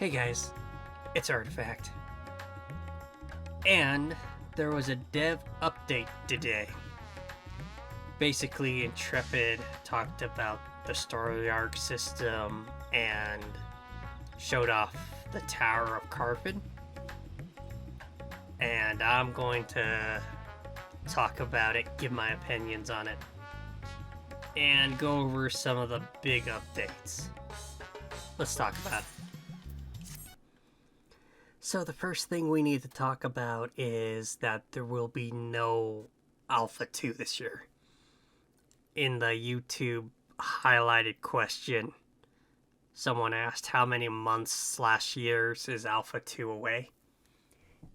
Hey guys, it's Artifact. And there was a dev update today. Basically, Intrepid talked about the story arc system and showed off the Tower of Carphen. And I'm going to talk about it, give my opinions on it, and go over some of the big updates. Let's talk about it. So the first thing we need to talk about is that there will be no Alpha 2 this year. In the YouTube highlighted question, someone asked how many months/years is Alpha 2 away?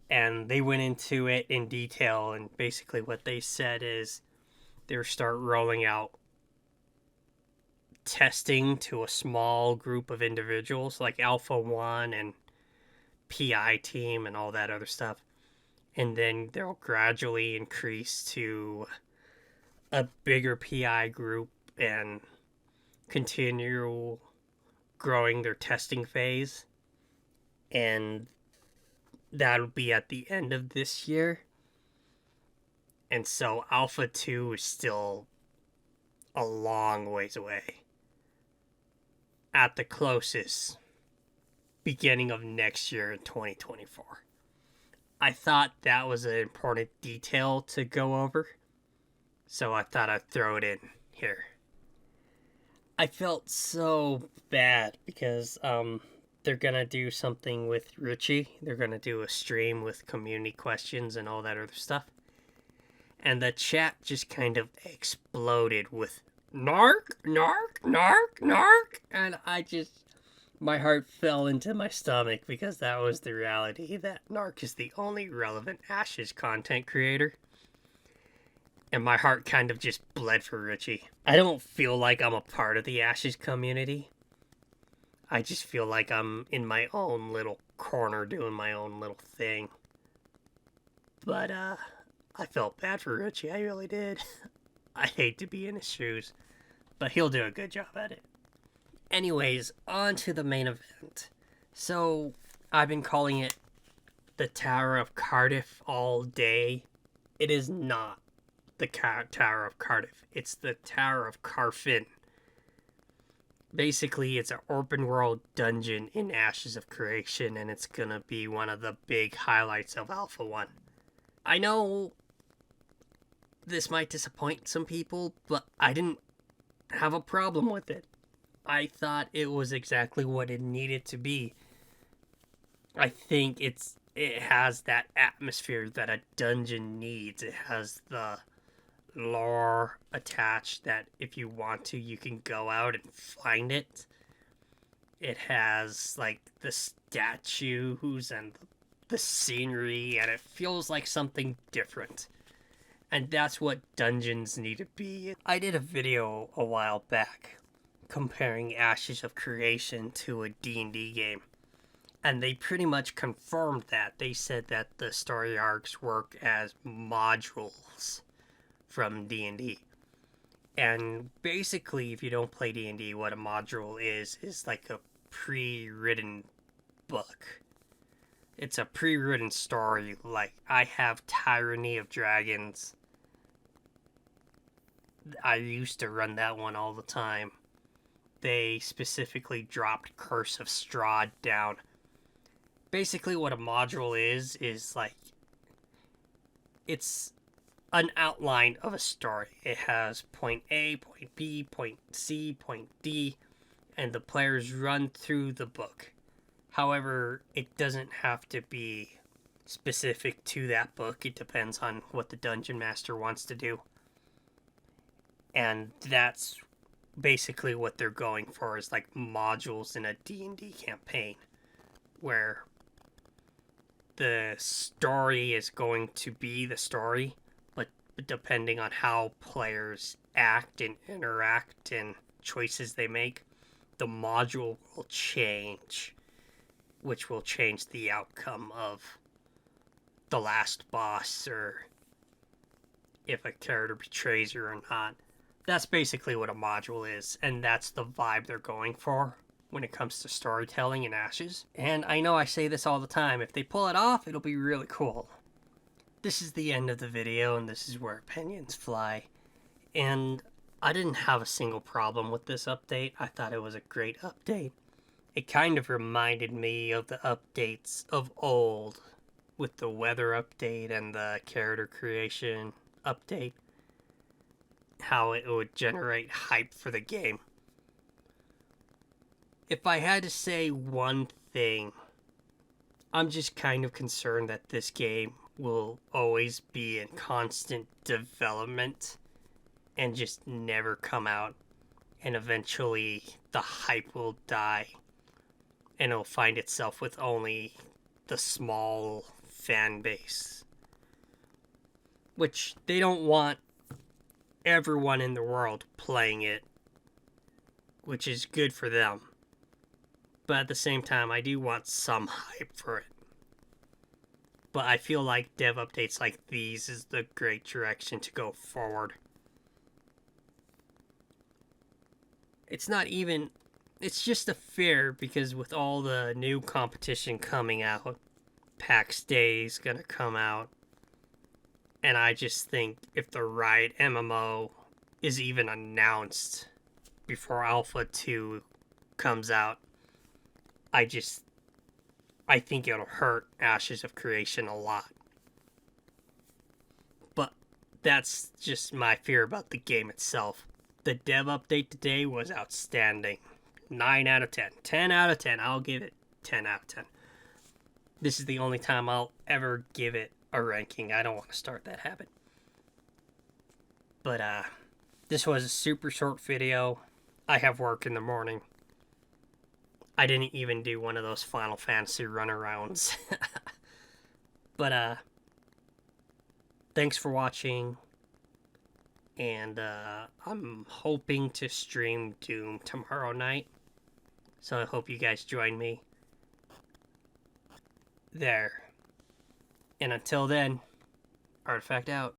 And they went into it in detail, and basically what they said is they'll start rolling out testing to a small group of individuals, like Alpha 1 and PI team and all that other stuff. And then they'll gradually increase to a bigger PI group and continue growing their testing phase. And that'll be at the end of this year. And so Alpha 2 is still a long ways away. At the closest, beginning of next year in 2024. I thought that was an important detail to go over, so I thought I'd throw it in here. I felt so bad because they're gonna do something with Richie. They're gonna do a stream with community questions and all that other stuff. And the chat just kind of exploded with narc, narc, narc, narc. And my heart fell into my stomach because that was the reality, that Narc is the only relevant Ashes content creator. And my heart kind of just bled for Richie. I don't feel like I'm a part of the Ashes community. I just feel like I'm in my own little corner doing my own little thing. But, I felt bad for Richie, I really did. I hate to be in his shoes, but he'll do a good job at it. Anyways, on to the main event. So, I've been calling it the Tower of Cardiff all day. It is not the Tower of Cardiff. It's the Tower of Carphen. Basically, it's an open world dungeon in Ashes of Creation, and it's gonna be one of the big highlights of Alpha 1. I know this might disappoint some people, but I didn't have a problem with it. I thought it was exactly what it needed to be. I think it has that atmosphere that a dungeon needs. It has the lore attached that if you want to, you can go out and find it. It has like the statues and the scenery, and it feels like something different. And that's what dungeons need to be. I did a video a while back comparing Ashes of Creation to a D&D game. And they pretty much confirmed that. They said that the story arcs work as modules from D&D. And basically, if you don't play D&D, what a module is like a pre-written book. It's a pre-written story. Like, I have Tyranny of Dragons. I used to run that one all the time. They specifically dropped Curse of Strahd down. Basically what a module is like, it's an outline of a story. It has point A, point B, point C, point D, and the players run through the book. However, it doesn't have to be specific to that book. It depends on what the Dungeon Master wants to do. And that's basically what they're going for, is like modules in a D&D campaign, where the story is going to be the story, but depending on how players act and interact and choices they make, the module will change, which will change the outcome of the last boss, or if a character betrays you or not. That's basically what a module is, and that's the vibe they're going for. when it comes to storytelling in Ashes. And I know I say this all the time, if they pull it off, it'll be really cool. This is the end of the video, and this is where opinions fly. And I didn't have a single problem with this update. I thought it was a great update. It kind of reminded me of the updates of old, with the weather update and the character creation update. How it would generate hype for the game. If I had to say one thing, I'm just kind of concerned that this game will always be in constant development and just never come out, and eventually the hype will die and it'll find itself with only the small fan base, which they don't want everyone in the world playing it, which is good for them. But at the same time, I do want some hype for it. But I feel like dev updates like these is the great direction to go forward. It's not even... It's just a fair, because with all the new competition coming out, PAX Day is going to come out. And I just think if the right MMO is even announced before Alpha 2 comes out, I think it'll hurt Ashes of Creation a lot. But that's just my fear about the game itself. The dev update today was outstanding. 9 out of 10. 10 out of 10. I'll give it 10 out of 10. This is the only time I'll ever give it a ranking. I don't want to start that habit. But this was a super short video. I have work in the morning. I didn't even do one of those Final Fantasy runarounds. But thanks for watching. And I'm hoping to stream Doom tomorrow night. So I hope you guys join me there. And until then, Artifact out.